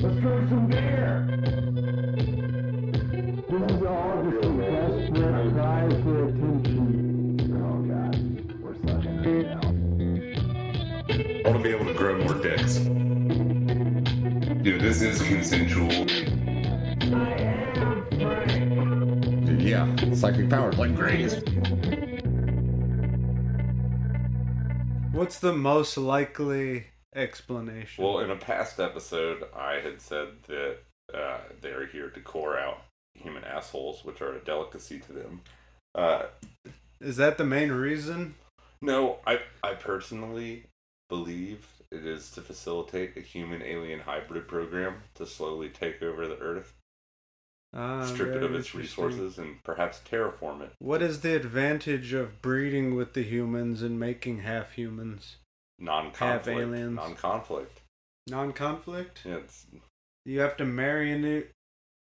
Let's drink some beer. This is all just a desperate cry for attention. Oh God, we're sucking right now. I want to be able to grow more dicks. Dude, this is consensual. I am Frank. Dude, yeah, psychic powers like Grays. What's the most likely explanation? Well, in a past episode, I had said that they're here to core out human assholes, which are a delicacy to them. Is that the main reason? No, I personally believe it is to facilitate a human-alien hybrid program to slowly take over the Earth, strip it of its resources, and perhaps terraform it. What is the advantage of breeding with the humans and making half humans? Non-conflict. Half aliens. Non-conflict. Non-conflict? Yeah, You have to marry into...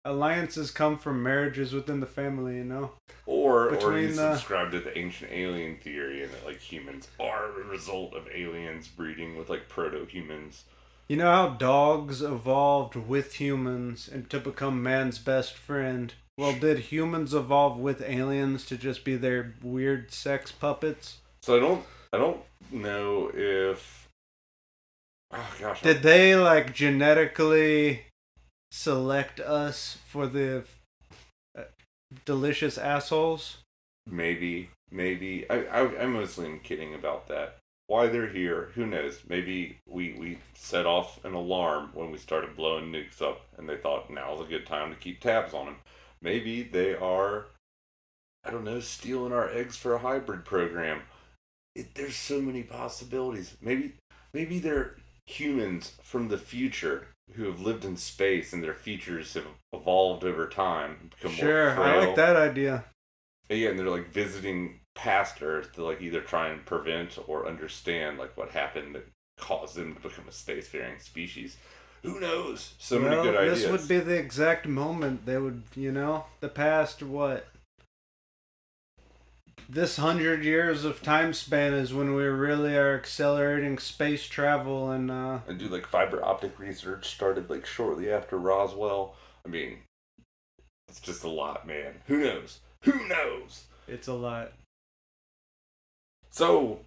Alliances come from marriages within the family, you know? Or you Between subscribe to the ancient alien theory and that like humans are a result of aliens breeding with like proto-humans. You know how dogs evolved with humans and to become man's best friend? Well, did humans evolve with aliens to just be their weird sex puppets? So I don't know if... Oh gosh. Did they like genetically select us for the delicious assholes? Maybe. I mostly am kidding about that. Why they're here, who knows? Maybe we set off an alarm when we started blowing nukes up and they thought now's a good time to keep tabs on them. Maybe they are, I don't know, stealing our eggs for a hybrid program. There's so many possibilities. Maybe they're humans from the future who have lived in space and their features have evolved over time and become Sure, more frail. I like that idea. Yeah, and they're like visiting past Earth to like either try and prevent or understand like what happened that caused them to become a spacefaring species. Who knows? So many good ideas. This would be the exact moment they would, the past, what? This 100 years of time span is when we really are accelerating space travel and do like fiber optic research started like shortly after Roswell. I mean, it's just a lot, man. Who knows? It's a lot. So,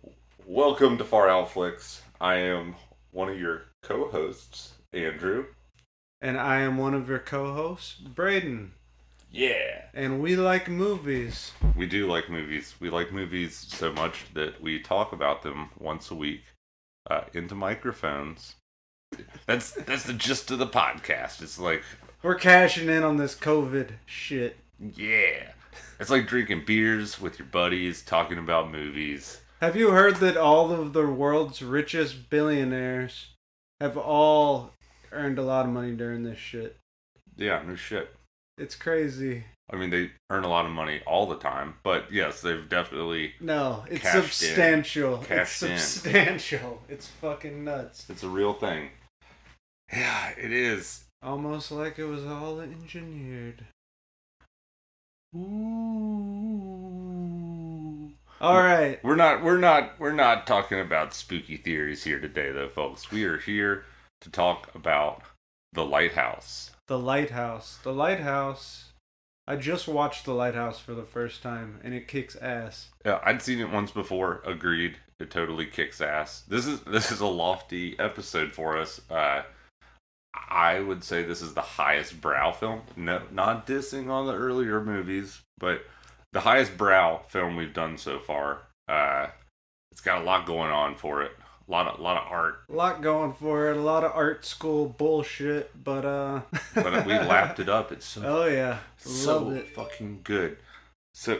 welcome to Far Out Flicks. I am one of your co-hosts, Andrew. And I am one of your co-hosts, Braden. Yeah. And we like movies. We do like movies. We like movies so much that we talk about them once a week into microphones. That's the gist of the podcast. It's like... We're cashing in on this COVID shit. Yeah. It's like drinking beers with your buddies, talking about movies. Have you heard that all of the world's richest billionaires have all earned a lot of money during this shit? Yeah, no shit. It's crazy. I mean, they earn a lot of money all the time, but yes, they've definitely... No, it's substantial. It's substantial. It's fucking nuts. It's a real thing. Yeah, it is. Almost like it was all engineered. Ooh. All right. We're not talking about spooky theories here today, though, folks. We are here to talk about The Lighthouse. The Lighthouse. The Lighthouse. I just watched The Lighthouse for the first time, and it kicks ass. Yeah, I'd seen it once before. Agreed. It totally kicks ass. This is a lofty episode for us. I would say this is the highest brow film. No, not dissing on the earlier movies, but the highest brow film we've done so far. It's got a lot going on for it. A lot of art. A lot going for it. A lot of art school bullshit, but But we lapped it up. It's so... Oh yeah. So Love it. fucking good. So...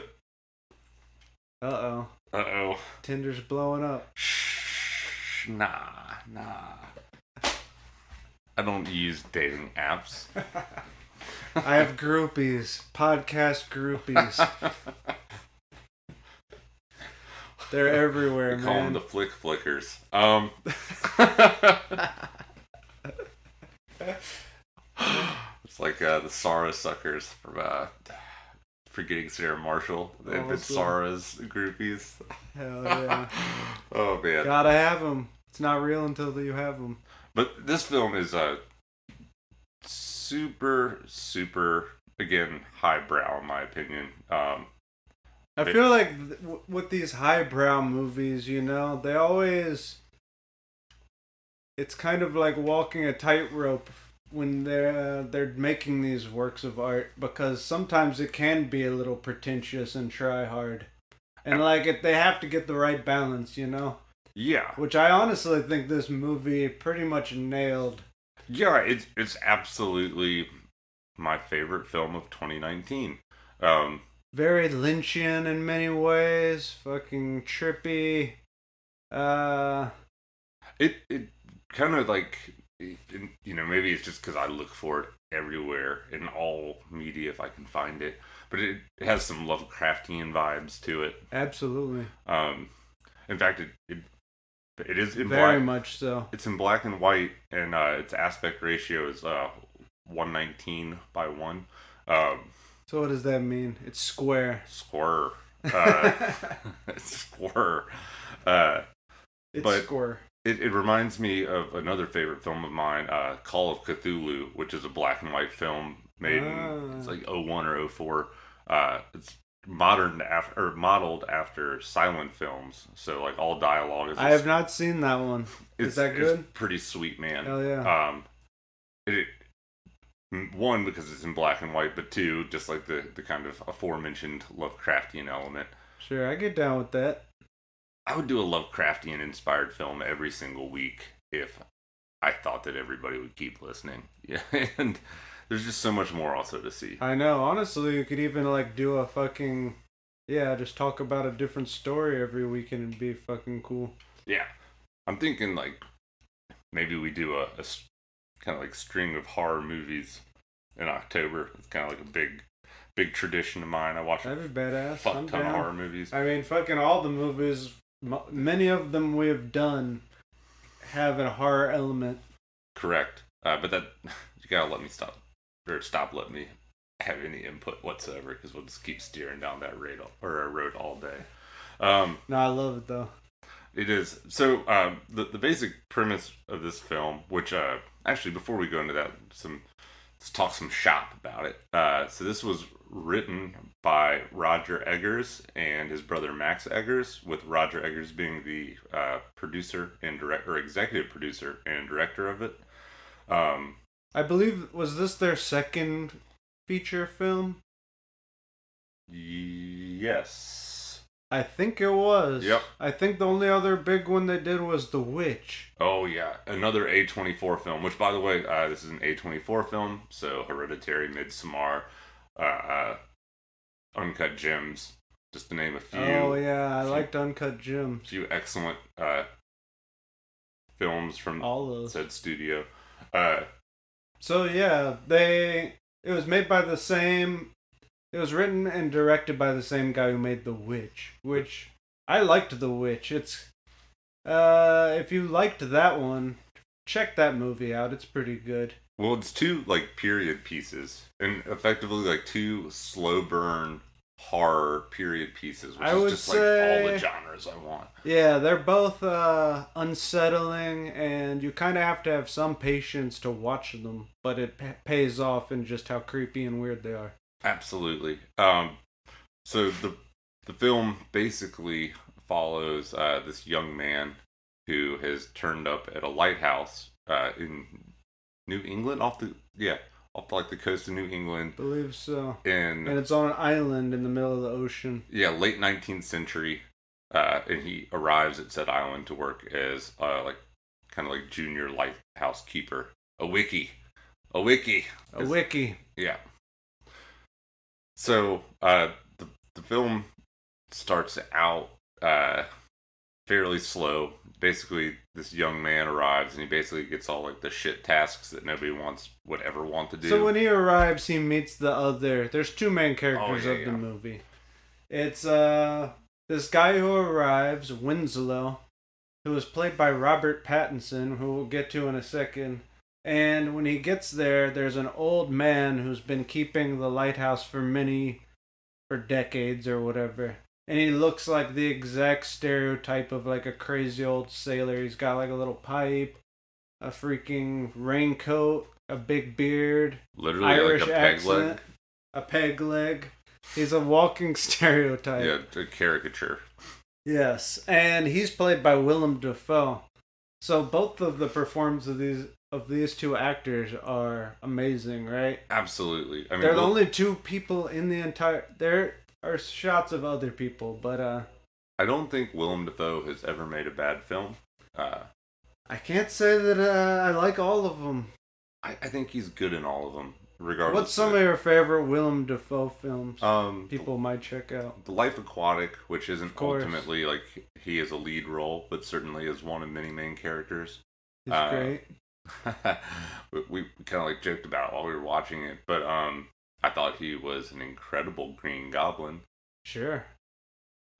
Uh-oh. Tinder's blowing up. Shh. Nah. I don't use dating apps. I have groupies. Podcast groupies. They're everywhere, We call man. them the flickers. It's like the Sarah suckers from Forgetting Sarah Marshall. They've been Sarah's groupies. Hell yeah. Oh man. Gotta have them. It's not real until you have them. But this film is super, super, again, highbrow in my opinion. I feel like with these highbrow movies, they always. It's kind of like walking a tightrope when they're making these works of art, because sometimes it can be a little pretentious and try hard, and they have to get the right balance. Yeah. Which I honestly think this movie pretty much nailed. Yeah, it's absolutely my favorite film of 2019. Very Lynchian in many ways, fucking trippy. It kind of like, maybe it's just because I look for it everywhere in all media if I can find it, but it has some Lovecraftian vibes to it. Absolutely. In fact, it is in very black, much so. It's in black and white, and its aspect ratio is 119:1. So what does that mean? It's square. Square. It's square. It's square. It reminds me of another favorite film of mine, Call of Cthulhu, which is a black and white film made in, it's like 01 or 04. It's modeled after silent films, so like all dialogue is. I have not seen that one. Is that good? It's pretty sweet, man. Hell yeah. One, because it's in black and white, but two, just like the kind of aforementioned Lovecraftian element. Sure, I get down with that. I would do a Lovecraftian inspired film every single week if I thought that everybody would keep listening. Yeah, and there's just so much more also to see. I know. Honestly, you could even do a fucking just talk about a different story every week, and it'd be fucking cool. Yeah, I'm thinking maybe we do a kind of string of horror movies in October. It's kind of like a big tradition of mine. I watch That'd be badass. Fuck ton of horror movies. I mean, fucking all the movies, many of them we've done have a horror element. Correct. But that, you gotta let me stop letting me have any input whatsoever, because we'll just keep steering down that road all day. No, I love it though. It is. So, the basic premise of this film, which, actually, before we go into that, let's talk some shop about it. So this was written by Roger Eggers and his brother Max Eggers, with Roger Eggers being the producer and executive producer and director of it. I believe, was this their second feature film? Yes. I think it was. Yep. I think the only other big one they did was The Witch. Oh, yeah. Another A24 film, which, by the way, this is an A24 film, so Hereditary, Midsommar, Uncut Gems, just to name a few. Oh, yeah. I liked Uncut Gems. A few excellent films from all those said studio. So, yeah, it was made by the same... It was written and directed by the same guy who made The Witch, which I liked The Witch. It's if you liked that one, check that movie out. It's pretty good. Well, it's two period pieces, and effectively two slow burn horror period pieces, which is just all the genres I want. Yeah, they're both unsettling, and you kind of have to have some patience to watch them, but it pays off in just how creepy and weird they are. Absolutely. So the film basically follows this young man who has turned up at a lighthouse in New England, off the coast of New England. I believe so. And it's on an island in the middle of the ocean. Yeah, late 19th century. And he arrives at said island to work as kind of junior lighthouse keeper. A wiki. Yeah. So, the film starts out fairly slow. Basically, this young man arrives, and he basically gets all the shit tasks that nobody would ever want to do. So when he arrives, he meets there's two main characters of the movie. It's this guy who arrives, Winslow, who is played by Robert Pattinson, who we'll get to in a second. And when he gets there, there's an old man who's been keeping the lighthouse for decades or whatever. And he looks like the exact stereotype of a crazy old sailor. He's got a little pipe, a freaking raincoat, a big beard, Literally Irish like a peg accent, leg. a peg leg. He's a walking stereotype. Yeah, a caricature. Yes, and he's played by Willem Dafoe. So both of the performances of these two actors are amazing, right? Absolutely. I mean, They're the only two people in the entire. There are shots of other people, but I don't think Willem Dafoe has ever made a bad film. I can't say that I like all of them. I think he's good in all of them, regardless. What's some of your favorite Willem Dafoe films? People might check out. The Life Aquatic, which isn't course. ultimately like he is a lead role, but certainly is one of many main characters. It's great. we kind of like joked about it while we were watching it, but I thought he was an incredible Green Goblin. Sure.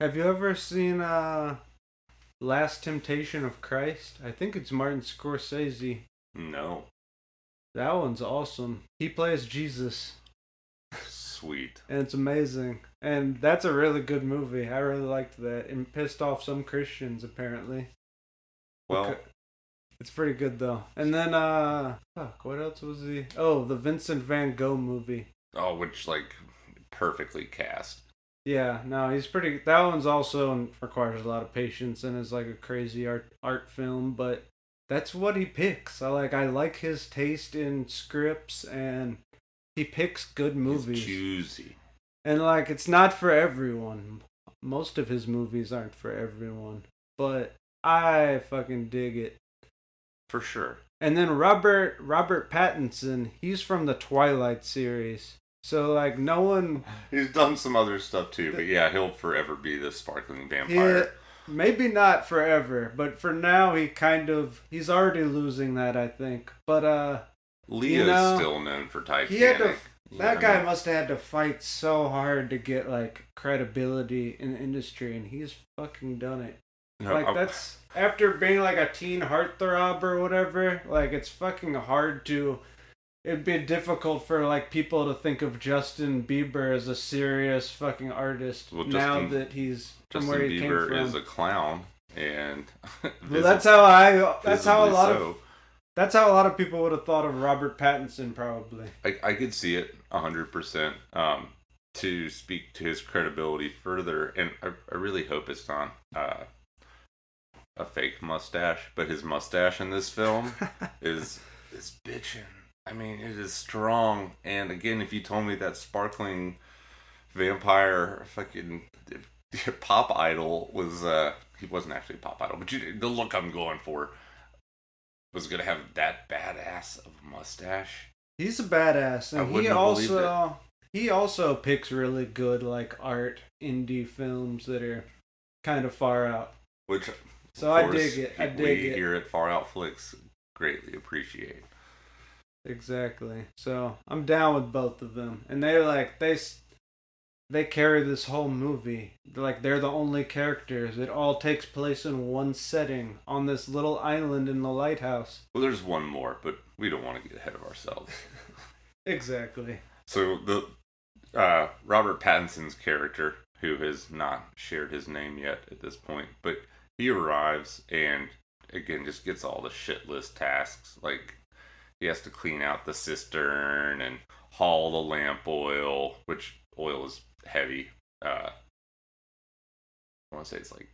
Have you ever seen Last Temptation of Christ? I think it's Martin Scorsese. No. That one's awesome. He plays Jesus. Sweet. And it's amazing. And that's a really good movie. I really liked that. And pissed off some Christians, apparently. Well, it's pretty good, though. And then, what else was he? Oh, the Vincent Van Gogh movie. Oh, which, like, perfectly cast. Yeah, no, he's pretty... That one's also requires a lot of patience and is like a crazy art film, but that's what he picks. I like his taste in scripts, and he picks good movies. He's choosy. And, like, it's not for everyone. Most of his movies aren't for everyone. But I fucking dig it. For sure. And then Robert Pattinson, he's from the Twilight series. So, like, no one... He's done some other stuff, too. But, yeah, he'll forever be the sparkling vampire. Yeah, maybe not forever. But for now, he's already losing that, I think. But, Leo's still known for Titanic. That guy must have had to fight so hard to get, like, credibility in the industry. And he's fucking done it. No, that's... After being, like, a teen heartthrob or whatever, like, it's fucking hard to... It'd be difficult for, like, people to think of Justin Bieber as a serious fucking artist that he's from where he came from. Justin Bieber is a clown, and well, that's how a lot of people would have thought of Robert Pattinson, probably. I could see it 100%. To speak to his credibility further, and I really hope it's not a fake mustache, but his mustache in this film is bitchin'. I mean, it is strong. And again, if you told me that sparkling vampire fucking pop idol was, he wasn't actually a pop idol, but the look I'm going for was going to have that badass of a mustache. He's a badass. And he also picks really good, like, art indie films that are kind of far out. So I dig it. We here at Far Out Flicks greatly appreciate. Exactly. So I'm down with both of them, and they're like they carry this whole movie. They're the only characters. It all takes place in one setting on this little island in the lighthouse. Well, there's one more, but we don't want to get ahead of ourselves. Exactly. So the Robert Pattinson's character, who has not shared his name yet at this point, but he arrives and again just gets all the shit list tasks, like. He has to clean out the cistern and haul the lamp oil, which oil is heavy. I want to say it's like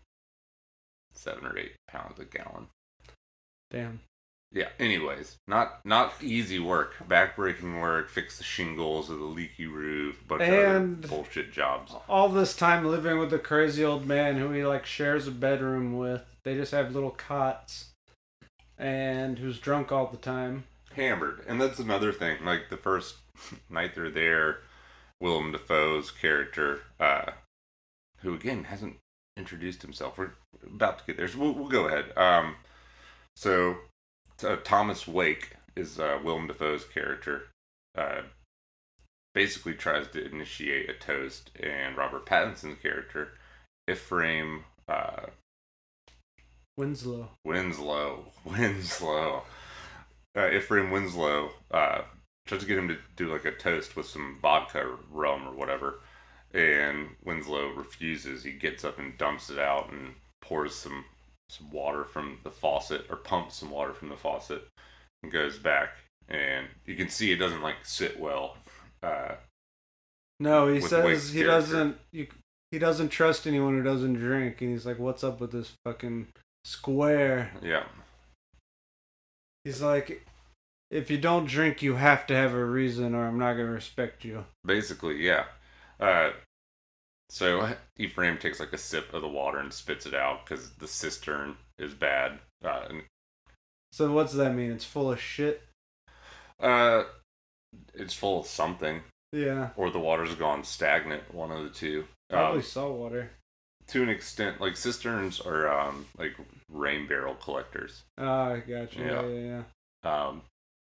7 or 8 pounds a gallon. Damn. Yeah, anyways, not easy work. Backbreaking work, fix the shingles of the leaky roof, bunch of other bullshit jobs. All this time living with a crazy old man who he, like, shares a bedroom with. They just have little cots. And who's drunk all the time. Hammered. And that's another thing. Like, the first night they're there, Willem Dafoe's character, who again hasn't introduced himself. We're about to get there, so we'll go ahead. So Thomas Wake is Willem Dafoe's character. Basically tries to initiate a toast, and Robert Pattinson's character, Ephraim Winslow. Ephraim Winslow tries to get him to do like a toast with some vodka, rum, or whatever, and Winslow refuses. He gets up and dumps it out and pours some water from the faucet, or pumps some water from the faucet, and goes back. and you can see it doesn't like sit well. No, he with says Wake's he character. doesn't. He doesn't trust anyone who doesn't drink, and he's like, "What's up with this fucking square?" Yeah. He's like, "If you don't drink, you have to have a reason, or I'm not gonna respect you." Basically, yeah. So Ephraim takes like a sip of the water and spits it out because the cistern is bad. So what's that mean? It's full of shit. It's full of something, Yeah, or the water's gone stagnant. One of the two. probably salt water. To an extent, like cisterns are like rain barrel collectors. Ah, I gotcha. Yeah.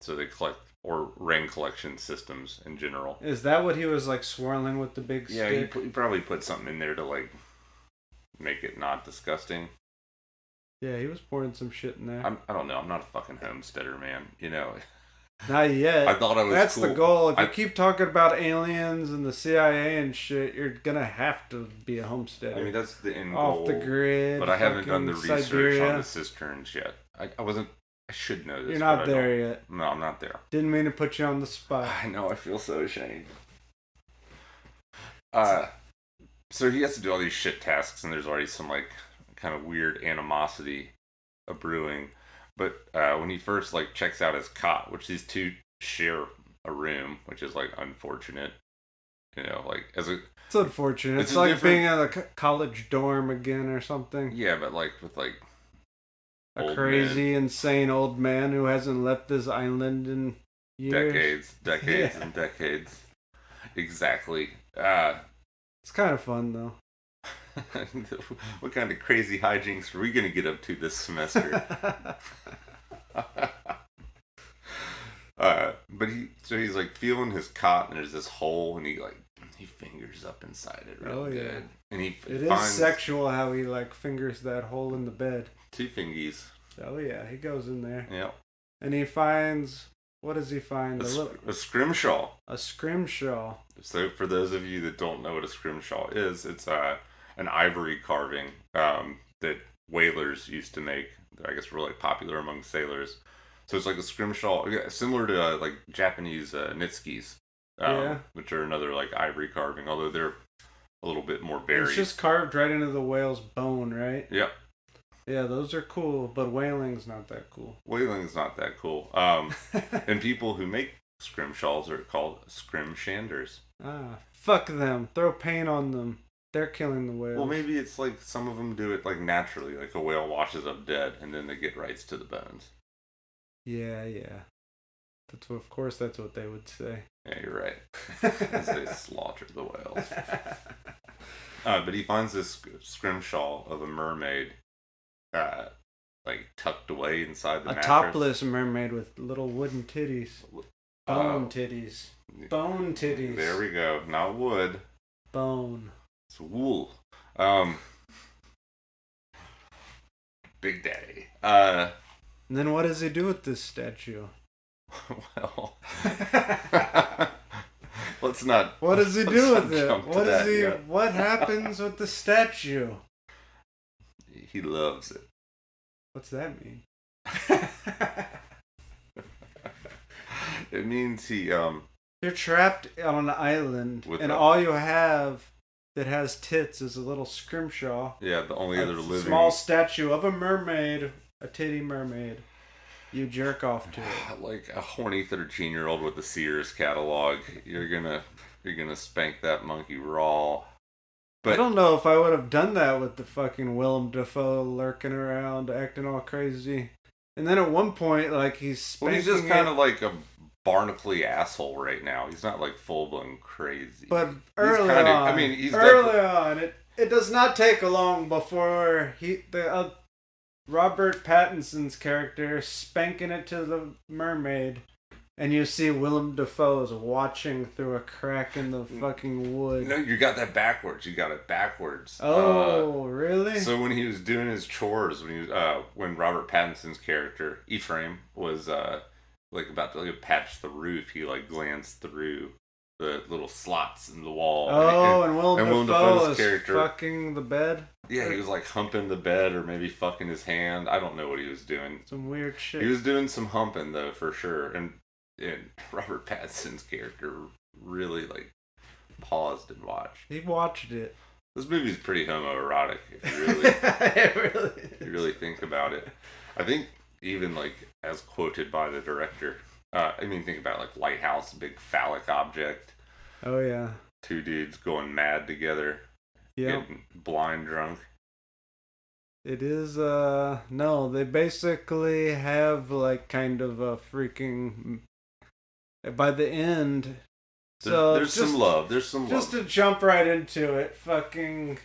So they collect or rain collection systems in general. Is that what he was like swirling with the big Yeah, stick? he probably put something in there to like make it not disgusting. Yeah, he was pouring some shit in there. I don't know. I'm not a fucking homesteader, man. You know. Not yet. I thought I was. That's cool. the goal. If you keep talking about aliens and the CIA and shit, you're gonna have to be a homesteader. I mean, that's the end Off goal. the grid. But I haven't done the research Siberia. on the cisterns yet. I wasn't. I should know this. You're not but there yet. No, I'm not there. Didn't mean to put you on the spot. I know. I feel so ashamed. So he has to do all these shit tasks, and there's already some like kind of weird animosity brewing. But when he first like checks out his cot, which these two share a room, which is like unfortunate. You know, like as a. It's unfortunate. It's It's like different- being in a college dorm again or something. Yeah, but like with like. A old crazy, insane old man who hasn't left this island in years. Decades Yeah. and decades. Exactly. It's kind of fun though. What kind of crazy hijinks are we gonna get up to this semester? But he's like feeling his cot, and there's this hole, and he fingers up inside it real good. And It finds is sexual how he like fingers that hole in the bed. 2 fingies. Oh yeah, he goes in there. Yep. And he finds, what does he find? A scrimshaw. A scrimshaw. So for those of you that don't know what a scrimshaw is, it's an ivory carving that whalers used to make. I guess really popular among sailors. So it's like a scrimshaw, similar to like Japanese nitskis, which are another like ivory carving, although they're a little bit more varied. It's just carved right into the whale's bone, right? Yep. Yeah, those are cool, but whaling's not that cool. Whaling's not that cool. And people who make scrimshaws are called scrimshanders. Fuck them. Throw paint on them. They're killing the whales. Well, maybe it's like some of them do it like naturally, like a whale washes up dead, and then they get rights to the bones. Yeah. Of course, that's what they would say. Yeah, you're right. As they slaughter the whales. But he finds this scrimshaw of a mermaid, like tucked away inside the mattress. A topless mermaid with little wooden titties. Bone titties. Bone titties. There we go. Not wood. Bone. It's wool. Big Daddy. And then what does he do with this statue? Well, let's not. What does he do with jump it? to that yet. What happens with the statue? He loves it. What's that mean? It means he You're trapped on an island, With and a- all you have that has tits is a little scrimshaw. Yeah, the only other living small statue of a mermaid, a titty mermaid. You jerk off to it. like a horny 13-year-old with the Sears catalog. You're gonna spank that monkey raw. But I don't know if I would have done that with the fucking Willem Dafoe lurking around, acting all crazy. And then at one point, like he's spanking he's just it, kind of like a barnacly asshole right now. He's not like full blown crazy. But He's early kinda- on, I mean, he's early on, it does not take long before Robert Pattinson's character spanking it to the mermaid, and you see Willem Dafoe is watching through a crack in the fucking wood. No, you got that backwards. You got it backwards. Oh, really? So when he was doing his chores, when Robert Pattinson's character Ephraim was like about to like, patch the roof, he like glanced through the little slots in the wall. Oh, and Willem Dafoe Dafoe's is character, fucking the bed? yeah, he was like humping the bed or maybe fucking his hand. I don't know what he was doing. Some weird shit. He was doing some humping though for sure, and and Robert Pattinson's character really like paused and watched. He watched it. This movie's pretty homoerotic if you really, It really if you really think about it. I think even like as quoted by the director. Think about it, like Lighthouse, big phallic object. Oh yeah. Two dudes going mad together. Yeah. Getting blind drunk. It is, no, they basically have, like, kind of a freaking, by the end, There's some love, just to jump right into it, fucking,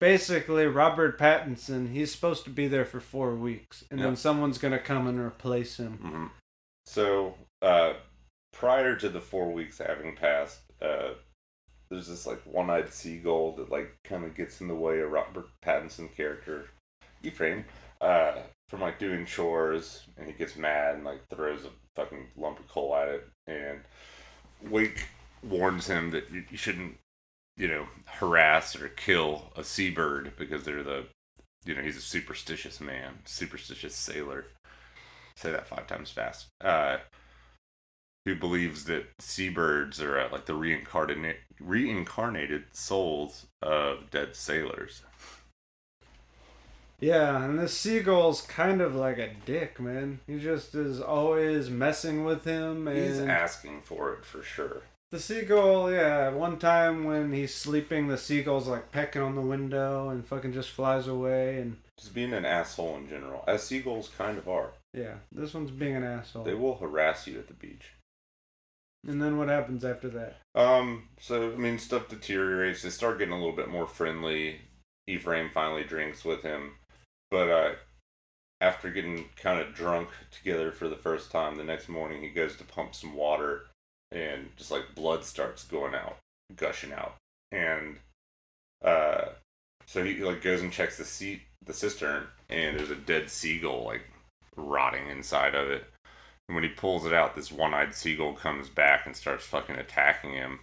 basically, Robert Pattinson, he's supposed to be there for 4 weeks, and then someone's gonna come and replace him. Mm-hmm. So, prior to the 4 weeks having passed, there's this, like, one-eyed seagull that, like, kind of gets in the way of Robert Pattinson character, Ephraim, from, like, doing chores, and he gets mad and, like, throws a fucking lump of coal at it, and Wake warns him that you shouldn't, harass or kill a seabird, because they're he's a superstitious man, superstitious sailor. Say that 5 times fast. Who believes that seabirds are like the reincarnated souls of dead sailors. Yeah, and this seagull's kind of like a dick, man. He just is always messing with him. And he's asking for it for sure. The seagull, yeah, one time when he's sleeping, the seagull's like pecking on the window and fucking just flies away and just being an asshole in general, as seagulls kind of are. Yeah, this one's being an asshole. They will harass you at the beach. And then what happens after that? Stuff deteriorates. They start getting a little bit more friendly. Ephraim finally drinks with him. But after getting kind of drunk together for the first time, the next morning he goes to pump some water, and just like blood starts gushing out. And so he like goes and checks the cistern, and there's a dead seagull like rotting inside of it. And when he pulls it out, this one-eyed seagull comes back and starts fucking attacking him.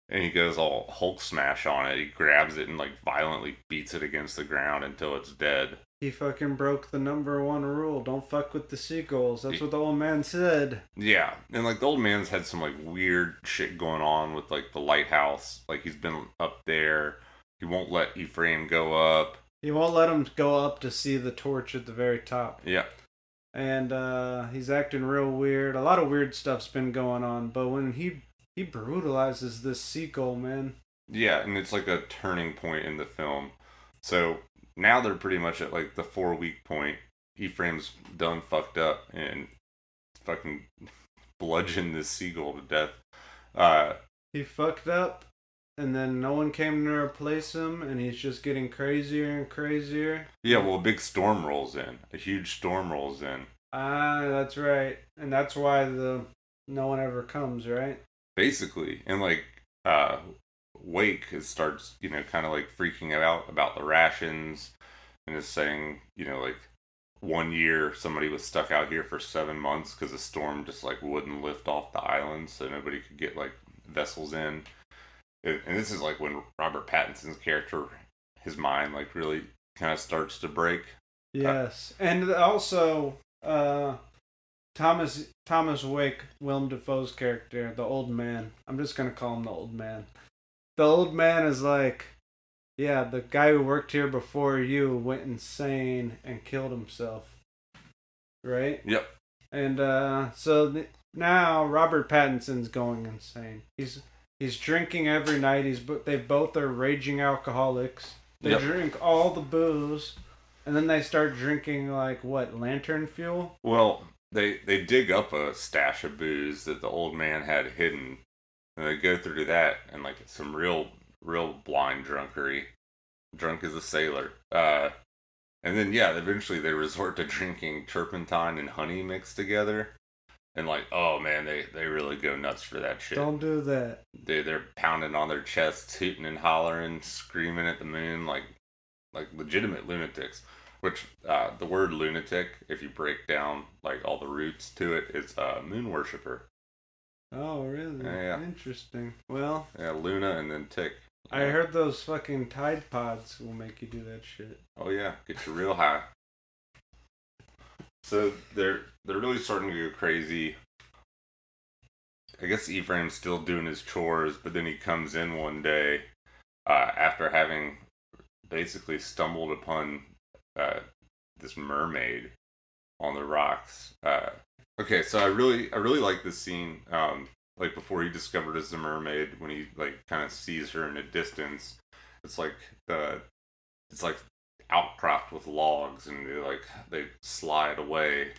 And he goes all Hulk smash on it. He grabs it and like violently beats it against the ground until it's dead. He fucking broke the number 1 rule. Don't fuck with the seagulls. That's what the old man said. Yeah. And like the old man's had some like weird shit going on with like the lighthouse. Like he's been up there. He won't let Ephraim go up. He won't let him go up to see the torch at the very top. Yeah. And he's acting real weird. A lot of weird stuff's been going on. But when he brutalizes this seagull, man. Yeah, and it's like a turning point in the film. So now they're pretty much at like the 4-week point. Ephraim's done fucked up and fucking bludgeoned this seagull to death. He fucked up, and then no one came to replace him, and he's just getting crazier and crazier. Yeah, well, a big storm rolls in. A huge storm rolls in. That's right. And that's why no one ever comes, right? Basically. And like Wake starts, kind of like freaking out about the rations, and is saying, like 1 year somebody was stuck out here for 7 months because the storm just like wouldn't lift off the island, so nobody could get like vessels in. And this is like when Robert Pattinson's character, his mind like really kind of starts to break. Yes. And also Thomas Wake, Willem Dafoe's character, the old man. I'm just gonna call him the old man. The old man is like, yeah, the guy who worked here before you went insane and killed himself. Right? Yep. And now Robert Pattinson's going insane. He's drinking every night. They both are raging alcoholics. They drink all the booze, and then they start drinking like what, lantern fuel? Well, they dig up a stash of booze that the old man had hidden. And they go through that and like some real blind drunkery. Drunk as a sailor. And then eventually they resort to drinking turpentine and honey mixed together. And like, oh man, they really go nuts for that shit. Don't do that. They're pounding on their chests, hooting and hollering, screaming at the moon like legitimate lunatics. Which the word lunatic, if you break down like all the roots to it, is moon worshiper. Oh, really? Yeah. Interesting. Well... Yeah, Luna and then Tick. I heard those fucking Tide Pods will make you do that shit. Oh, yeah. Get you real high. So, they're really starting to go crazy. I guess Ephraim's still doing his chores, but then he comes in one day after having basically stumbled upon this mermaid on the rocks. Okay, so I really like this scene. Like before he discovered as the mermaid, when he like kind of sees her in a distance, it's like outcropped with logs, and they slide away,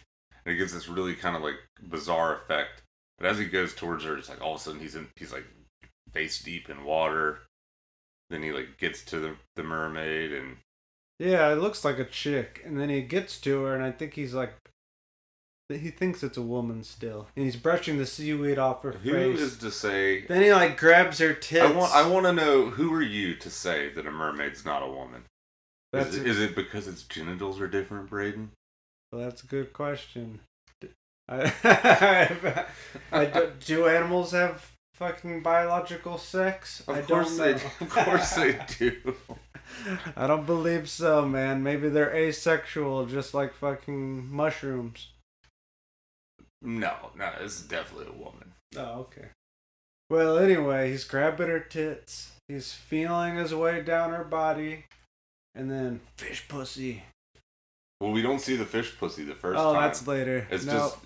and it gives this really kind of like bizarre effect. But as he goes towards her, it's like all of a sudden he's like face deep in water. Then he like gets to the mermaid, and yeah, it looks like a chick, and then he gets to her, and I think he's like, he thinks it's a woman still, and he's brushing the seaweed off her face. Who is to say? Then he like grabs her tits. I want to know, who are you to say that a mermaid's not a woman? Is it because its genitals are different, Braden? Well, that's a good question. Do animals have fucking biological sex? Of course they do. I don't believe so, man. Maybe they're asexual, just like fucking mushrooms. No, this is definitely a woman. Oh, okay. Well, anyway, he's grabbing her tits. He's feeling his way down her body. And then, fish pussy. Well, we don't see the fish pussy the first time. Oh, that's later. It's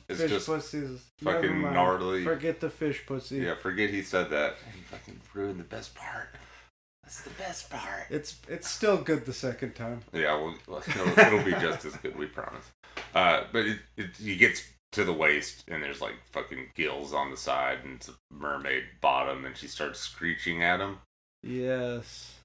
fish just pussy's fucking gnarly. Forget the fish pussy. Yeah, forget he said that. He fucking ruined the best part. That's the best part. It's still good the second time. Yeah, well it'll be just as good, we promise. But he gets to the waist, and there's like fucking gills on the side, and it's a mermaid bottom, and she starts screeching at him. Yes.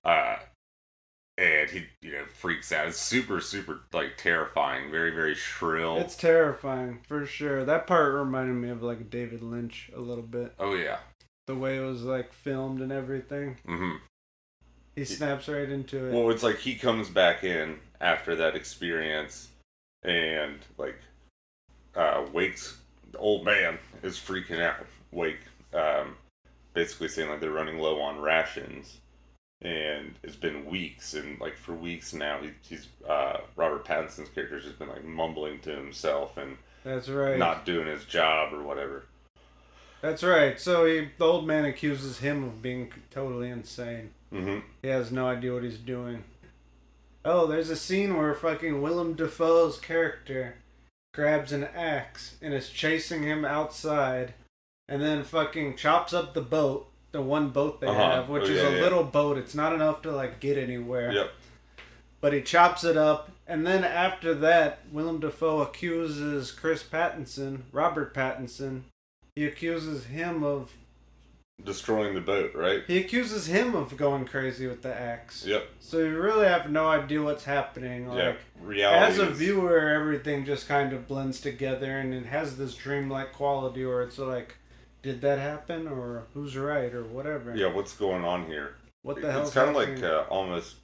And he, freaks out. It's super, super, like, terrifying. Very, very shrill. It's terrifying, for sure. That part reminded me of, like, David Lynch a little bit. Oh, yeah. The way it was, like, filmed and everything. Mm-hmm. He snaps right into it. Well, it's like he comes back in after that experience, and, like, Wake's the old man is freaking out. Wake, basically saying, like, they're running low on rations. And it's been weeks, and like for weeks now, he's Robert Pattinson's character has just been like mumbling to himself and that's right, not doing his job or whatever. That's right. So the old man accuses him of being totally insane. Mm-hmm. He has no idea what he's doing. Oh, there's a scene where fucking Willem Dafoe's character grabs an axe and is chasing him outside, and then fucking chops up the boat. The one boat they have, which is a little boat. It's not enough to like get anywhere. Yep. But he chops it up, and then after that, Willem Dafoe accuses Robert Pattinson. He accuses him of destroying the boat, right? He accuses him of going crazy with the axe. Yep. So you really have no idea what's happening. Like, yeah. Reality. As a viewer, everything just kind of blends together, and it has this dreamlike quality where it's like, did that happen, or who's right, or whatever? Yeah, what's going on here? What the hell? It's kind of like almost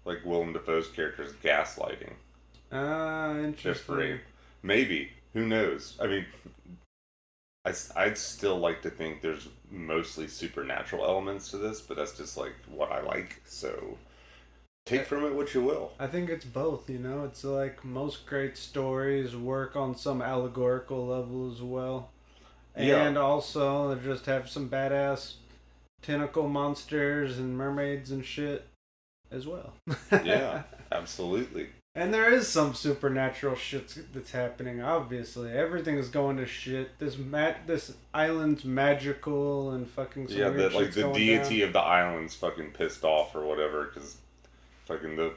like Willem Dafoe's character's gaslighting. Interesting. Maybe. Who knows? I mean, I'd still like to think there's mostly supernatural elements to this, but that's just like what I like. So take from it what you will. I think it's both. It's like most great stories work on some allegorical level as well. And also, they just have some badass tentacle monsters and mermaids and shit as well. Yeah, absolutely. And there is some supernatural shit that's happening, obviously. Everything is going to shit. This island's magical and fucking some weird shit's the going deity down. of the island's fucking pissed off or whatever because fucking the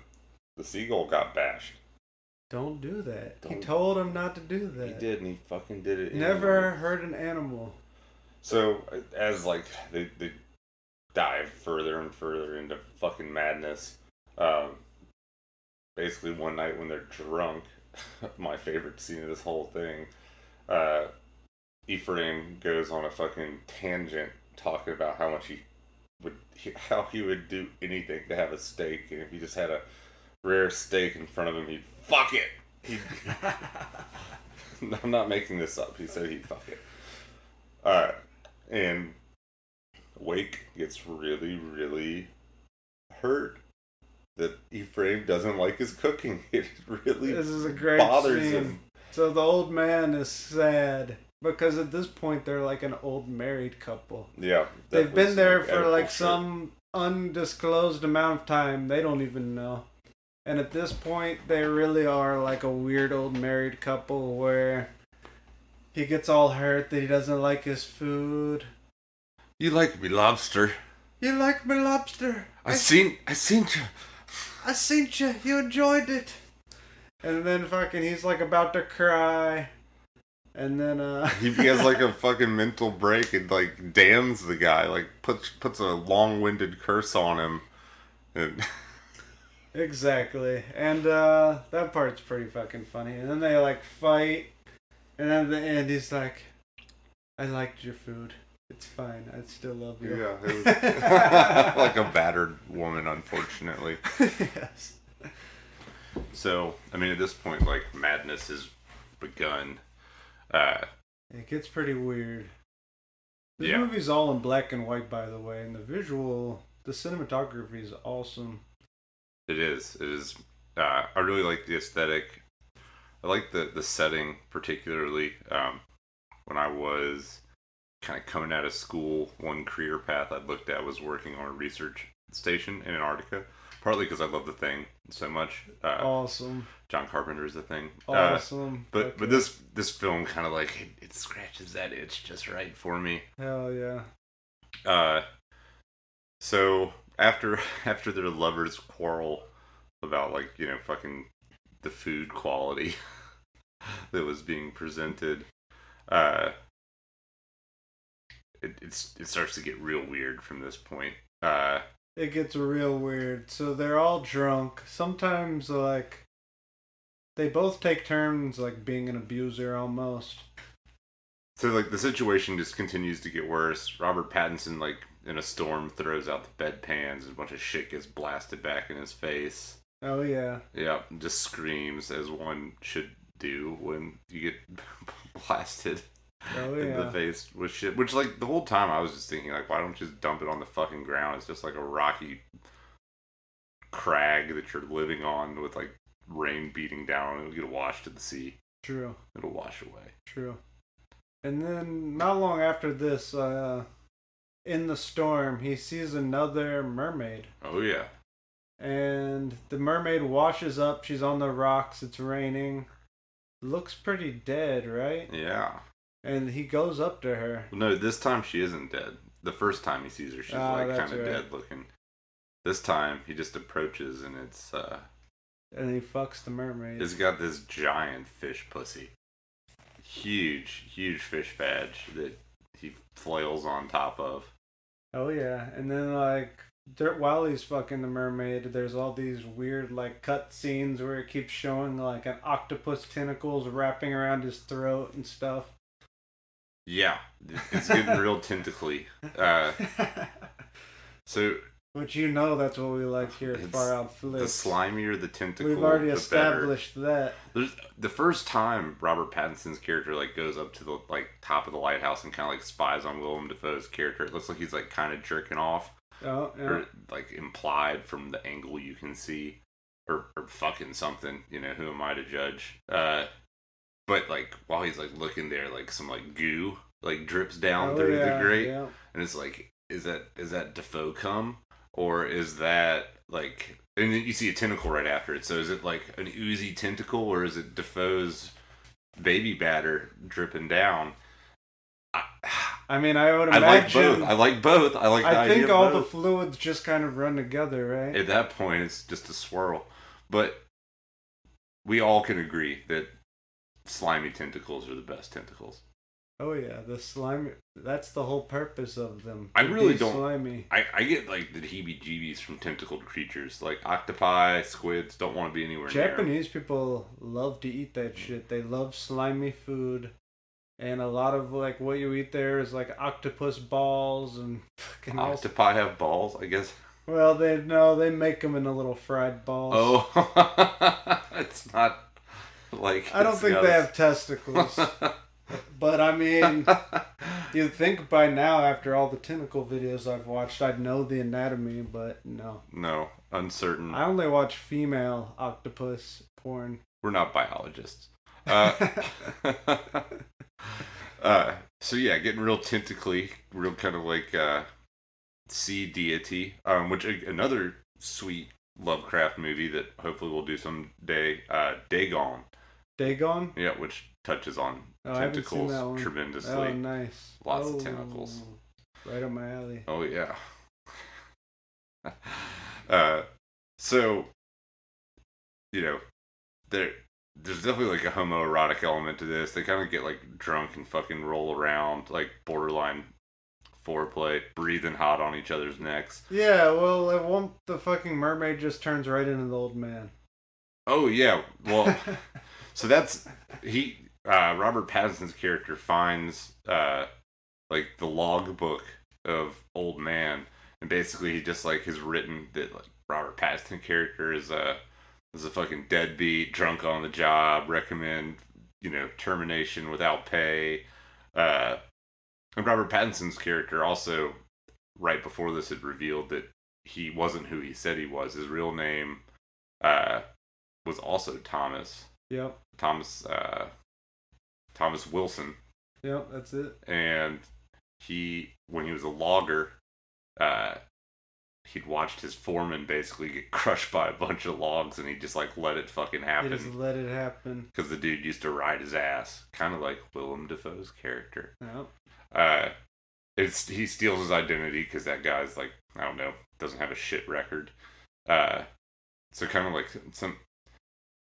seagull got bashed. Don't do that. He told him not to do that. He did, and he fucking did it. Never hurt an animal. So, as, like, they dive further and further into fucking madness, basically one night when they're drunk, my favorite scene of this whole thing, Ephraim goes on a fucking tangent talking about how much how he would do anything to have a steak, and if he just had a rare steak in front of him, he'd fuck it. I'm not making this up. He said he'd fuck it. And Wake gets really, really hurt that Ephraim doesn't like his cooking. It really this is a great bothers scene. him. So the old man is sad Because at this point, they're like an old married couple. Yeah. They've been there for like shit. some undisclosed amount of time. They don't even know. And at this point, they really are like a weird old married couple where he gets all hurt that he doesn't like his food. You like me, lobster? You like me, lobster? I seen you. I seen you. You enjoyed it. And then fucking he's like about to cry. And then he has like a fucking mental break and like damns the guy, like puts a long-winded curse on him. And exactly. And that part's pretty fucking funny. And then they like fight. And then at the end he's like, I liked your food. It's fine. I still love you. Yeah, it was like a battered woman, unfortunately. Yes. So, I mean, at this point, like, madness has begun. It gets pretty weird. This Yeah. movie's all in black and white, by the way, and the cinematography is awesome. It is. It is. I really like the aesthetic. I like the setting, particularly. When I was kind of coming out of school, one career path I looked at was working on a research station in Antarctica. Partly because I love The Thing so much. Awesome. John Carpenter's The Thing. Awesome. But this film kind of like it scratches that itch just right for me. Hell yeah. So after their lovers quarrel about like, you know, fucking the food quality that was being presented, it starts to get real weird from this point. It gets real weird. So they're all drunk. Sometimes, like, they both take turns, like, being an abuser almost. So, like, the situation just continues to get worse. Robert Pattinson, like, in a storm, throws out the bedpans. A bunch of shit gets blasted back in his face. Oh, yeah. Yeah, just screams, as one should do when you get blasted. Oh, in the yeah. face with shit. Which, like, the whole time I was just thinking, like, why don't you just dump it on the fucking ground? It's just like a rocky crag that you're living on with, like, rain beating down and it'll get washed to the sea. True. It'll wash away. True. And then, not long after this, in the storm, he sees another mermaid. Oh, yeah. And the mermaid washes up. She's on the rocks. It's raining. Looks pretty dead, right? Yeah. And he goes up to her. Well, no, this time she isn't dead. The first time he sees her, she's like kind of right. dead looking. This time he just approaches and it's and he fucks the mermaid. It's got this giant fish pussy. Huge fish badge that he flails on top of. Oh yeah, and then like while he's fucking the mermaid, there's all these weird like cut scenes where it keeps showing like an octopus tentacles wrapping around his throat and stuff. Yeah, it's getting real tentacly. So, but you know that's what we like here at Far Out Flicks. The slimier the tentacle, we've already the established better. that. The first time Robert Pattinson's character like goes up to the like top of the lighthouse and kind of like spies on Willem Dafoe's character, it looks like he's like kind of jerking off. Oh, yeah. Or like implied from the angle you can see, or fucking something. You know, who am I to judge? But like while he's like looking there, like some like goo like drips down through the grate, and it's like, is that Dafoe cum, or is that like? And then you see a tentacle right after it. So is it like an oozy tentacle, or is it Dafoe's baby batter dripping down? I mean, I would imagine. I like both. I like. I think all the fluids just kind of run together, right? At that point, it's just a swirl. But we all can agree that slimy tentacles are the best tentacles. Oh yeah, the slimy. That's the whole purpose of them. I really don't. Slimy. I get like the heebie-jeebies from tentacled creatures, like octopi, squids. Don't want to be anywhere near. Japanese people love to eat that shit. They love slimy food. And a lot of like what you eat there is like octopus balls and fucking. Octopi have balls, I guess. Well, they make them in a little fried balls. Oh, it's not like. I don't think they have testicles. But I mean, you'd think by now, after all the tentacle videos I've watched, I'd know the anatomy, but no. No, uncertain. I only watch female octopus porn. We're not biologists. So yeah, getting real tentacly, real kind of like sea deity. Which another sweet Lovecraft movie that hopefully we'll do someday. Dagon. Dagon? Yeah, which touches on I haven't seen tentacles that one. tremendously. Oh, nice. Lots of tentacles. Right up my alley. Oh yeah. So there's definitely like a homoerotic element to this. They kind of get like drunk and fucking roll around, like borderline foreplay, breathing hot on each other's necks. Yeah, well, at one, the fucking mermaid just turns right into the old man. Oh yeah, well, so that's Robert Pattinson's character finds like the logbook of old man, and basically he just like has written that like Robert Pattinson character is a fucking deadbeat, drunk on the job, recommend termination without pay. And Robert Pattinson's character also, right before this, had revealed that he wasn't who he said he was. His real name was also Thomas. Yep. Thomas Wilson. Yep, that's it. And when he was a logger, he'd watched his foreman basically get crushed by a bunch of logs, and he just like let it fucking happen. He just let it happen. Because the dude used to ride his ass, kind of like Willem Dafoe's character. Yep. He steals his identity because that guy's like, I don't know, doesn't have a shit record. So kind of like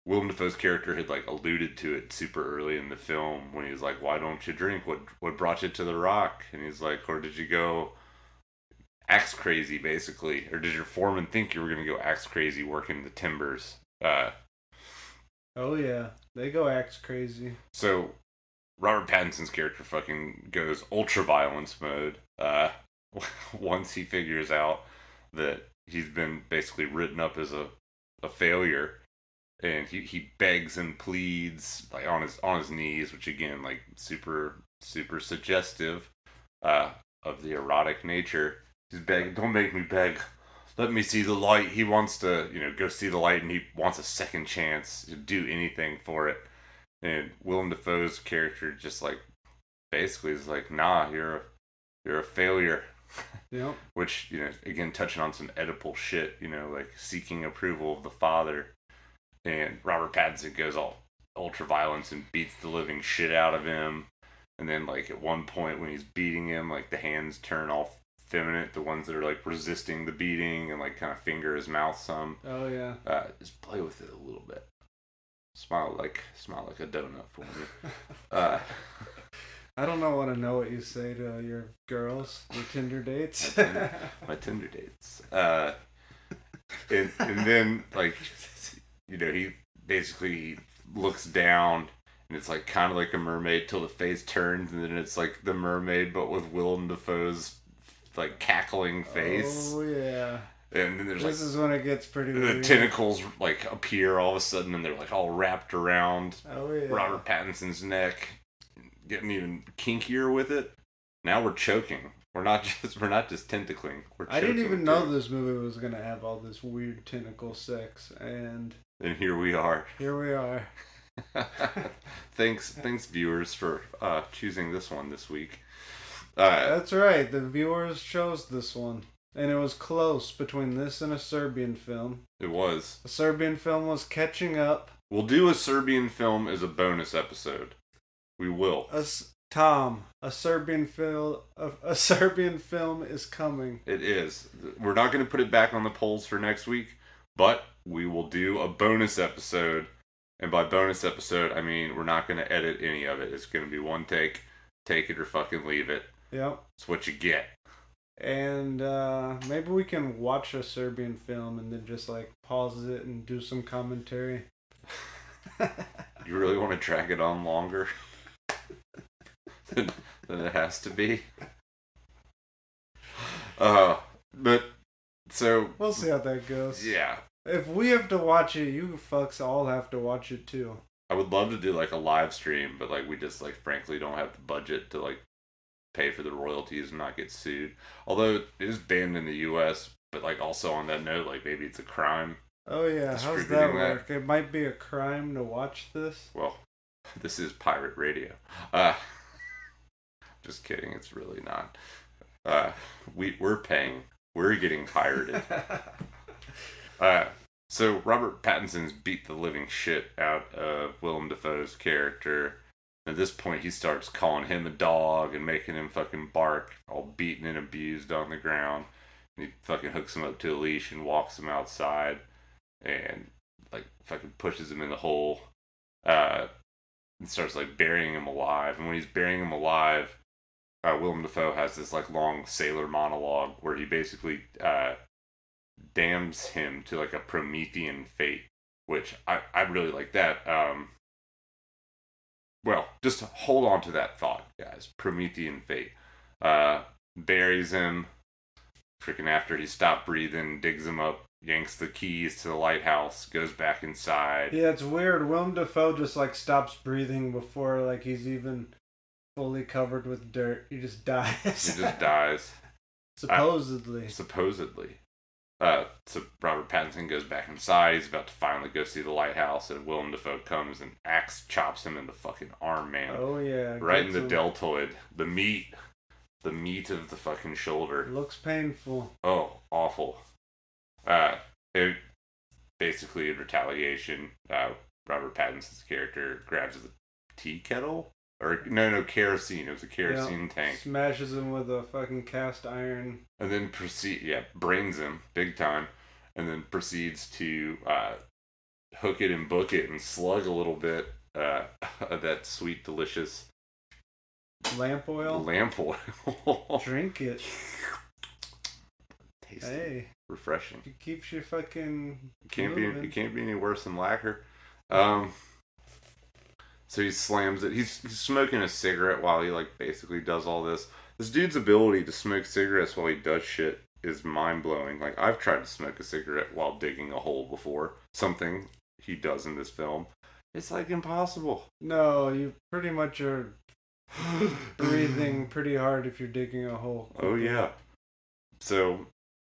Willem Dafoe's character had like alluded to it super early in the film when he was like, "Why don't you drink? What brought you to the Rock?" And he's like, "Or did you go axe crazy, basically? Or did your foreman think you were gonna go axe crazy working the timbers?" Oh yeah, they go axe crazy. So Robert Pattinson's character fucking goes ultra violence mode once he figures out that he's been basically written up as a failure, and he begs and pleads like on his knees, which again like super super suggestive of the erotic nature. He's begging, "Don't make me beg. Let me see the light." He wants to go see the light, and he wants a second chance to do anything for it. And Willem Dafoe's character just like basically is like, "Nah, you're a failure." Yep. Which again touching on some Oedipal shit, like seeking approval of the father. And Robert Pattinson goes all ultra violence and beats the living shit out of him. And then like at one point when he's beating him, like the hands turn all feminine, the ones that are like resisting the beating, and like kind of finger his mouth some. Oh yeah. Just play with it a little bit. Smile like a donut for me. I don't want to know what you say to your girls, your Tinder dates. my Tinder dates. And then like he basically looks down, and it's like kind of like a mermaid till the face turns, and then it's like the mermaid but with Willem Dafoe's like cackling face. Oh yeah. And then there's this is when it gets pretty weird. The tentacles like appear all of a sudden, and they're like all wrapped around Robert Pattinson's neck, getting even kinkier with it. Now we're choking. We're not just tentacling. I didn't even know this movie was gonna have all this weird tentacle sex, and here we are. Here we are. Thanks viewers for choosing this one this week. That's right. The viewers chose this one. And it was close between this and a Serbian film. It was. A Serbian film was catching up. We'll do a Serbian film as a bonus episode. We will. Tom, a Serbian film is coming. It is. We're not going to put it back on the polls for next week, but we will do a bonus episode. And by bonus episode, I mean we're not going to edit any of it. It's going to be one take. Take it or fucking leave it. Yep. It's what you get. And maybe we can watch a Serbian film and then just like pause it and do some commentary. You really want to drag it on longer than it has to be? But so we'll see how that goes. Yeah. If we have to watch it, you fucks all have to watch it too. I would love to do like a live stream, but like we just like frankly don't have the budget to like pay for the royalties and not get sued. Although it is banned in the US, but like also on that note, like maybe it's a crime. Oh yeah, how's that work? It might be a crime to watch this. Well, this is pirate radio. just kidding. It's really not. We're paying. We're getting pirated. So Robert Pattinson's beat the living shit out of Willem Dafoe's character. At this point, he starts calling him a dog and making him fucking bark, all beaten and abused on the ground. And he fucking hooks him up to a leash and walks him outside, and like fucking pushes him in the hole, and starts like burying him alive. And when he's burying him alive, Willem Dafoe has this like long sailor monologue where he basically damns him to like a Promethean fate, which I really like that. Well, just hold on to that thought, guys. Promethean fate. Buries him. Freaking after he stopped breathing, digs him up, yanks the keys to the lighthouse, goes back inside. Yeah, it's weird. Willem Dafoe just like stops breathing before like he's even fully covered with dirt. He just dies. He just dies. Supposedly. So Robert Pattinson goes back inside. He's about to finally go see the lighthouse, and Willem Dafoe comes and axe chops him in the fucking arm, man. Oh yeah, right in the deltoid, the meat of the fucking shoulder. It looks painful. Oh, awful. It basically in retaliation, Robert Pattinson's character grabs the tea kettle. Or, no, kerosene. It was a kerosene tank. Smashes him with a fucking cast iron. And then brains him, big time. And then proceeds to hook it and book it and slug a little bit of that sweet, delicious... Lamp oil? Drink it. Tasty. Hey. Refreshing. It keeps you fucking It can't be any worse than lacquer. So he slams it. He's smoking a cigarette while he like basically does all this. This dude's ability to smoke cigarettes while he does shit is mind blowing. Like I've tried to smoke a cigarette while digging a hole before. Something he does in this film. It's like impossible. No, you pretty much are breathing pretty hard if you're digging a hole. Oh yeah. So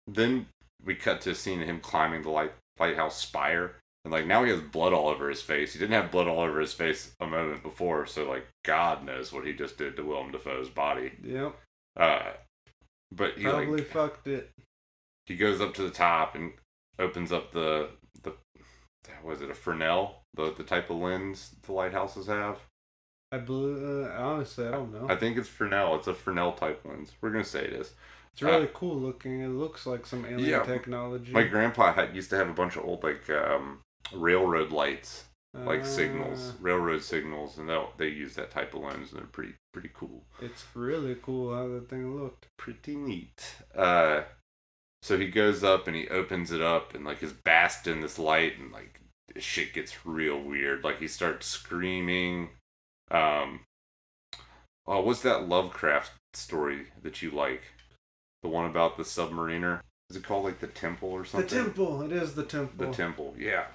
then we cut to a scene of him climbing the lighthouse spire. And, like, now he has blood all over his face. He didn't have blood all over his face a moment before, so, like, God knows what he just did to Willem Dafoe's body. Yep. But he, probably fucked it. He goes up to the top and opens up the was it a Fresnel? The type of lens the lighthouses have? Honestly, I don't know. I think it's Fresnel. It's a Fresnel type lens. We're going to say it is. It's really cool looking. It looks like some alien technology. My grandpa used to have a bunch of old, like, railroad lights, like railroad signals, and they use that type of lens, and they're pretty cool. It's really cool how that thing looked. Pretty neat. So he goes up and he opens it up and like is basked in this light, and like shit gets real weird. Like he starts screaming. What's that Lovecraft story that you like? The one about the submariner? Is it called like The Temple or something? The Temple. It is The Temple. The Temple, yeah.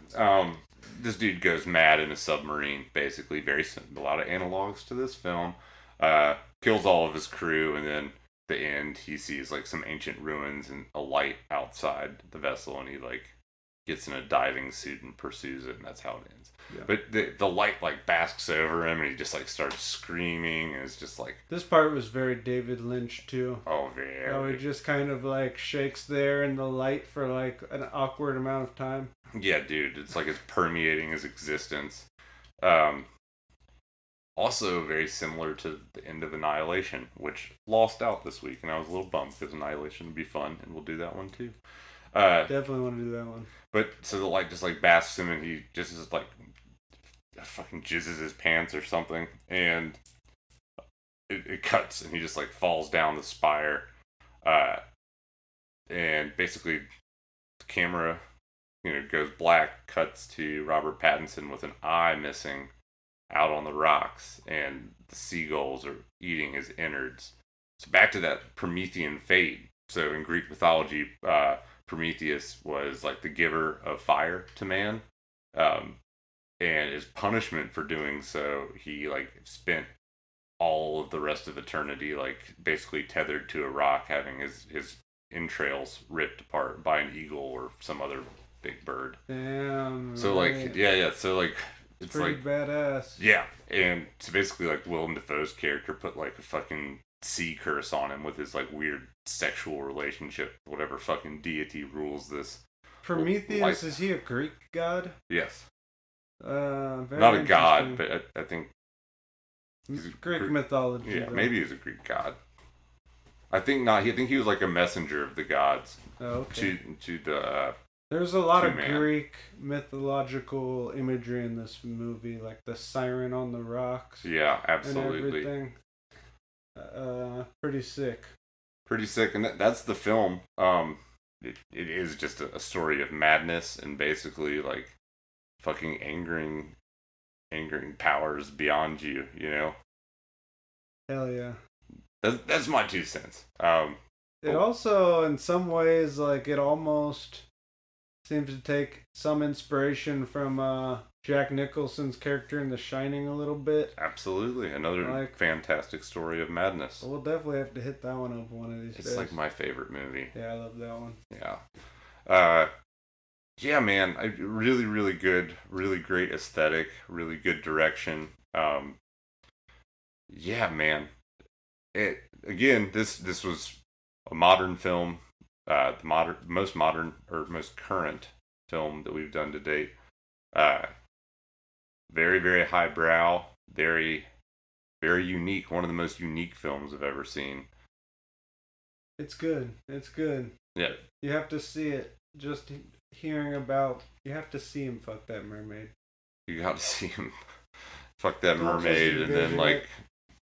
This dude goes mad in a submarine, basically. A lot of analogs to this film. Kills all of his crew, and then at the end, he sees like some ancient ruins and a light outside the vessel, and he like gets in a diving suit and pursues it, and that's how it ends. Yeah. But the light like basks over him, and he just like starts screaming, and it's just like... This part was very David Lynch too. Oh, very. How he just kind of like shakes there in the light for like an awkward amount of time. Yeah, dude, it's like it's permeating his existence. Also very similar to the end of Annihilation, which lost out this week, and I was a little bummed because Annihilation would be fun, and we'll do that one too. Definitely want to do that one. But so the light just like basks him, and he just is like fucking jizzes his pants or something, and it cuts, and he just like falls down the spire, and basically the camera, goes black, cuts to Robert Pattinson with an eye missing out on the rocks, and the seagulls are eating his innards. So back to that Promethean fate. So in Greek mythology, Prometheus was like the giver of fire to man, and his punishment for doing so, he like spent all of the rest of eternity like basically tethered to a rock, having his entrails ripped apart by an eagle or some other big bird. Damn. So like so like it's pretty like badass. yeah, and so basically like Willem Dafoe's character put like a fucking sea curse on him with his like weird sexual relationship, whatever fucking deity rules this. Prometheus, is he a Greek god? Yes. Very Not a god, but I think he's Greek mythology. Yeah, though. maybe he's a Greek god. I think not. I think he was like a messenger of the gods. Oh, okay. To the. There's a lot of Greek mythological imagery in this movie, like the siren on the rocks. Yeah, absolutely. And everything. Pretty sick. Pretty sick, and that's the film. It is just a story of madness and basically like fucking angering powers beyond you. You know. Hell yeah. That's my 2 cents. It also, in some ways, like it almost seems to take some inspiration from Jack Nicholson's character in The Shining a little bit. Absolutely, another fantastic story of madness. We'll definitely have to hit that one up one of these days. It's like my favorite movie. Yeah, I love that one. Yeah. Yeah, man. Really, really good. Really great aesthetic. Really good direction. Yeah, man. This was a modern film. The most modern or most current film that we've done to date. Very, very highbrow. Very, very unique. One of the most unique films I've ever seen. It's good. It's good. Yeah. You have to see it. Just hearing about, you have to see him fuck that mermaid. You got to see him fuck that mermaid and then like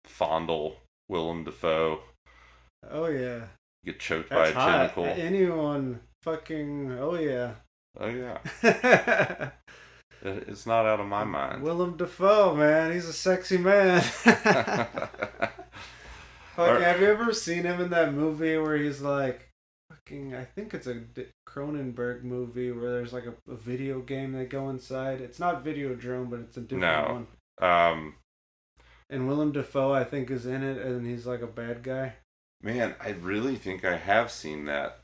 fondle Willem Dafoe. Oh yeah. Get choked by a tentacle. Anyone fucking, oh yeah. Oh yeah. It's not out of my mind. Willem Dafoe, man, he's a sexy man. Have you ever seen him in that movie where he's like, I think it's a Cronenberg movie where there's like a video game they go inside. It's not Videodrome, but it's a different one. And Willem Dafoe, I think, is in it, and he's like a bad guy. Man, I really think I have seen that.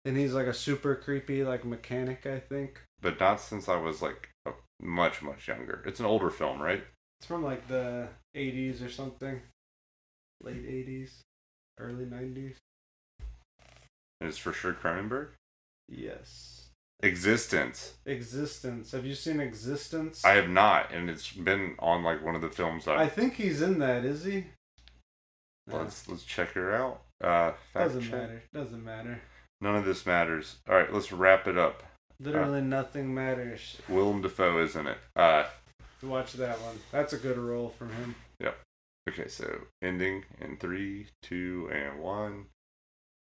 And he's like a super creepy like mechanic, I think. But not since I was like much, much younger. It's an older film, right? It's from like the 80s or something. Late 80s, early 90s. It's for sure Cronenberg? Yes. Existence. Have you seen Existence? I have not, and it's been on like one of the films I think he's in that, is he? Let's check her out. Doesn't matter. None of this matters. All right, let's wrap it up. Literally nothing matters. Willem Dafoe is in it. Watch that one. That's a good role from him. Yep. Okay, so ending in 3, 2, and 1.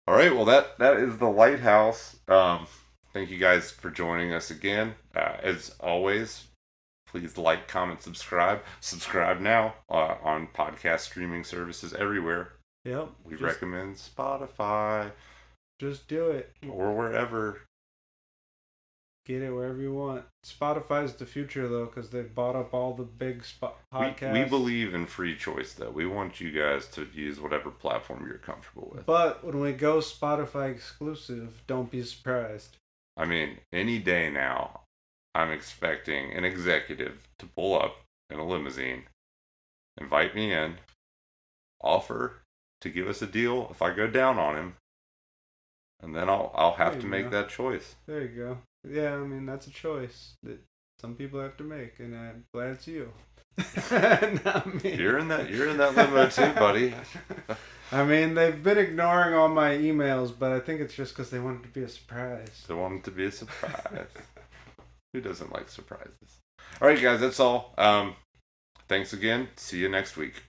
All right, well that is the Lighthouse. Thank you guys for joining us again. As always, please like, comment, subscribe. Subscribe now on podcast streaming services everywhere. Yep. We recommend Spotify. Just do it. Or wherever. Get it wherever you want. Spotify's the future, though, because they've bought up all the big podcasts. We believe in free choice, though. We want you guys to use whatever platform you're comfortable with. But when we go Spotify exclusive, don't be surprised. I mean, any day now, I'm expecting an executive to pull up in a limousine, invite me in, offer to give us a deal if I go down on him, and then I'll have to make that choice. There you go. Yeah, I mean, that's a choice that some people have to make, and I'm glad it's you. Not me. You're in that limo too, buddy. I mean, they've been ignoring all my emails, but I think it's just because they want it to be a surprise. They want it to be a surprise. Who doesn't like surprises? All right, guys, that's all. Thanks again. See you next week.